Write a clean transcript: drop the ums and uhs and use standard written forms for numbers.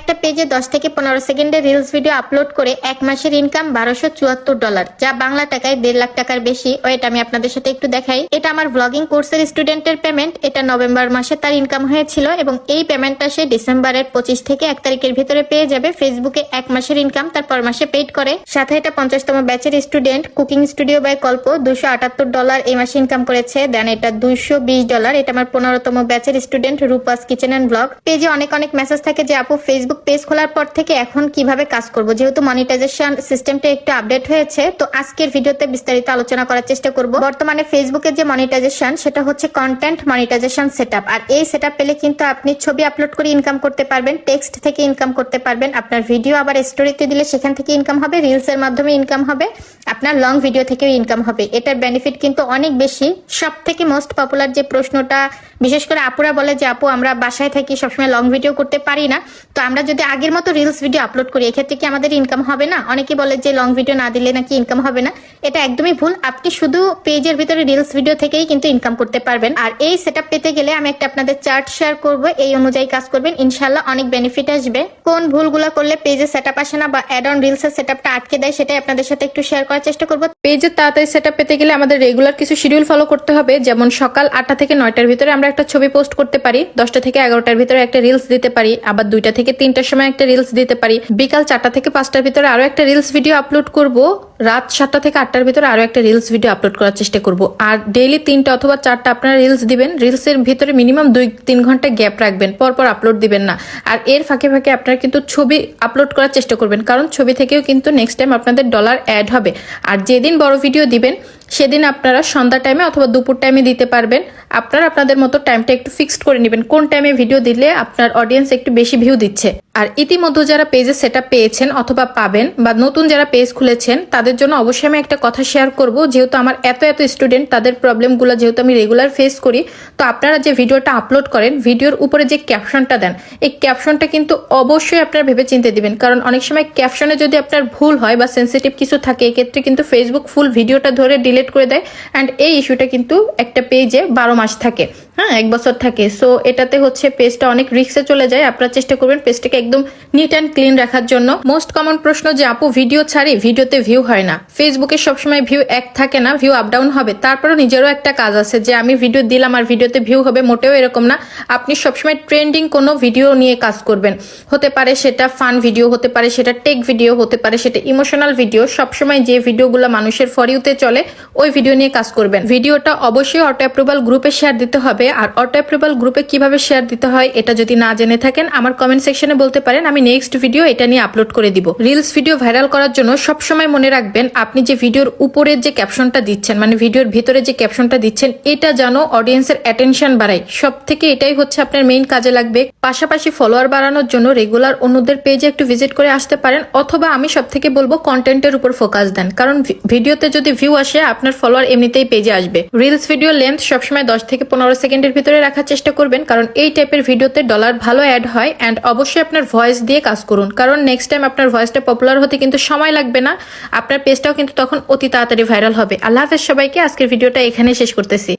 একটা পেজে 10 থেকে 15 সেকেন্ডের রিলস ভিডিও আপলোড করে এক মাসের ইনকাম $1274, যা বাংলা টাকায় 1.5 লাখ টাকার বেশি। ওয়েট আমি আপনাদের সাথে একটু দেখাই। এটা আমার ব্লগিং কোর্সের স্টুডেন্টের পেমেন্ট। এটা নভেম্বর মাসে তার ইনকাম হয়েছিল এবং এই পেমেন্টটা সে ডিসেম্বরের 25 থেকে 1 তারিখের ভিতরে পেয়ে যাবে। ফেসবুকে এক মাসের ইনকাম তার পর মাসে পেইড করে। সাথে এটা 50তম ব্যাচের স্টুডেন্ট কুকিং স্টুডিও বাই কল্প $278 এই মাসে ইনকাম করেছে। দেন এটা $220। এটা আমার 15তম ব্যাচের student Rupa's kitchen and blog. পেজে অনেক মেসেজ থাকে যে আপু ফেসবুক পেজ খোলার পর থেকে এখন কিভাবে কাজ করব, যেহেতু মনিটাইজেশন সিস্টেমটা একটু আপডেট হয়েছে। তো আজকের ভিডিওতে বিস্তারিত আলোচনা করার চেষ্টা করব। বর্তমানে ফেসবুকের যে মনিটাইজেশন সেটা হচ্ছে কন্টেন্ট মনিটাইজেশন সেটআপ। আর এই সেটআপ পেলে কিন্তু আপনি ছবি আপলোড করে ইনকাম করতে পারবেন, টেক্সট থেকে ইনকাম করতে পারবেন, আপনার ভিডিও আবার স্টোরিতে দিলে সেখান থেকে ইনকাম হবে, রিলস এর মাধ্যমে ইনকাম হবে, আপনার লং ভিডিও থেকেও ইনকাম হবে। এটার বেনিফিট কিন্তু অনেক বেশি। সব থেকে মোস্ট পপুলার যে প্রশ্নটা বিশেষ করে আপুরা বলে যে আপু আমরা বাসায় থাকি, সবসময় লং ভিডিও করতে পারি না, তো আমরা যদি আগের মতো রিলস ভিডিও আপলোড করি এক্ষেত্রে কি আমাদের ইনকাম হবে না? অনেকে বলে যে লং ভিডিও না দিলে নাকি ইনকাম হবে না। এটা একদমই ভুল। আপনি শুধু পেজের ভিতরে রিলস ভিডিও থেকেই কিন্তু ইনকাম করতে পারবেন। আর এই সেটআপ পেতে গেলে আমি একটা আপনাদের চার্ট শেয়ার করব, এই অনুযায়ী কাজ করবেন, ইনশাআল্লাহ অনেক বেনিফিট আসবে। কোন ভুলগুলো করলে পেজে সেটআপ আসে না বা অ্যাড অন রিলসের সেটআপটা আটকে দেয় সেটাই আপনাদের সাথে একটু শেয়ার করার চেষ্টা করব। পেজের তাড়াতাড়ি সেটআপ পেতে গেলে আমাদের রেগুলার কিছু শিডিউল ফলো করতে হবে। যেমন সকাল 8টা থেকে 9টার ভিতরে আমরা একটা ছবি পোস্ট করতে পারি, 10টা থেকে 11টার ভিতরে একটা রিলস দিতে পারি, আবার 2টা থেকে 3টার সময় একটা রিলস দিতে পারি, বিকাল 4টা থেকে 5টার ভিতরে আরো একটা রিলস ভিডিও আপলোড করব, রাত 7টা থেকে 8টার ভিতরে আরো একটা রিলস ভিডিও আপলোড করার চেষ্টা করব। আর ডেইলি 3টা অথবা 4টা আপনারা রিলস দিবেন। রিলসের ভিতরে মিনিমাম 2-3 ঘন্টা গ্যাপ রাখবেন, পরপর আপলোড দিবেন না। আর এর ফাঁকে ফাঁকে আপনারা কিন্তু ছবি আপলোড করার চেষ্টা করবেন, কারণ ছবি থেকেও কিন্তু নেক্সট টাইম আপনাদের ডলার অ্যাড হবে। আর যেদিন বড় ভিডিও দিবেন সেদিন আপনারা সন্ধ্যা টাইমে অথবা দুপুর টাইমে দিতে পারবেন। আপনারা আপনাদের মতো টাইমটা একটু ফিক্সড করে নেবেন, কোন টাইমে ভিডিও দিলে আপনার অডিয়েন্স একটু বেশি ভিউ দিচ্ছে। আর ইতিমধ্যে যারা পেজে সেটআপ পেয়েছেন অথবা পাবেন বা নতুন যারা পেজ খুলেছেন তাদের জন্য অবশ্যই আমি একটা কথা শেয়ার করব। যেহেতু আমার এত স্টুডেন্ট, তাদের প্রবলেমগুলো যেহেতু আমি রেগুলার ফেস করি, তো আপনারা যে ভিডিওটা আপলোড করেন ভিডিওর উপরে যে ক্যাপশনটা দেন এই ক্যাপশনটা কিন্তু অবশ্যই আপনারা ভেবে চিন্তে দিবেন, কারণ অনেক সময় ক্যাপশনে যদি আপনার ভুল হয় বা সেন্সিটিভ কিছু থাকে এক্ষেত্রে কিন্তু ফেসবুক ফুল ভিডিওটা ধরে ডিলিট করে দেয়। অ্যান্ড এই ইস্যুটা কিন্তু একটা পেজে 12 মাস থাকে, হ্যাঁ 1 বছর থাকে। সো এটাতে হচ্ছে পেজটা অনেক রিস্কে চলে যায়। আপনারা চেষ্টা করবেন পেজটাকে একদম নিট অ্যান্ড ক্লিন রাখার জন্য। মোস্ট কমন প্রশ্ন যে আপু ভিডিও ছাড়ি ভিডিওতে ভিউ হয় না। ফেসবুকে সবসময় ভিউ এক থাকে না, ভিউ আপ ডাউন হবে। তারপরও নিজেরও একটা কাজ আছে যে আমি ভিডিও দিলাম আর ভিডিওতে ভিউ হবে, মোটেও এরকম না। আপনি সবসময় ট্রেন্ডিং কোনো ভিডিও নিয়ে কাজ করবেন। হতে পারে সেটা ফান ভিডিও, হতে পারে সেটা টেক ভিডিও, হতে পারে সেটা ইমোশনাল ভিডিও। সবসময় যে ভিডিওগুলো মানুষের ফর ইউতে চলে ওই ভিডিও নিয়ে কাজ করবেন। ভিডিওটা অবশ্যই অটো অ্যাপ্রুভাল গ্রুপে শেয়ার দিতে হবে। আর অটো অ্যাপ্রুভাল গ্রুপে কিভাবে শেয়ার দিতে হয় এটা যদি না জেনে থাকেন আমার কমেন্ট সেকশনে বলতে পারেন, আমি নেক্সট ভিডিও এটা নিয়ে আপলোড করে দিব। রিলস ভিডিও ভাইরাল করার জন্য সবসময় মনে রাখবেন আপনি যে ভিডিওর উপরের যে ক্যাপশনটা দিচ্ছেন, মানে ভিডিওর ভিতরে যে ক্যাপশনটা দিচ্ছেন, এটা যেন অডিয়েন্সের অ্যাটেনশন বাড়ায়। সব থেকে এটাই হচ্ছে আপনার মেইন কাজে লাগবে। পাশাপাশি ফলোয়ার বাড়ানোর জন্য রেগুলার অন্যদের পেজে একটু ভিজিট করে আসতে পারেন, অথবা আমি সব থেকে বলবো কন্টেন্টের উপর ফোকাস দেন, কারণ ভিডিওতে যদি ভিউ আসে আপনার ফলোয়ার এমনিতেই পেজে আসবে। রিলস ভিডিও লেন্থ সবসময় 10 থেকে 15 সেকেন্ডের ভিতরে রাখার চেষ্টা করবেন, কারণ এই টাইপের ভিডিওতে ডলার ভালো অ্যাড হয়। অ্যান্ড অবশ্যই আপনার ভয়েস দিয়ে কাজ করুন, কারণ নেক্সট টাইম আপনার ভয়েসটা পপুলার হতে কিন্তু সময় লাগবে না, আপনার পেজটাও কিন্তু তখন অতি তাড়াতাড়ি ভাইরাল হবে। আল্লাহ হাফেজ সবাইকে। আজকের ভিডিওটা এখানে শেষ করতেছি।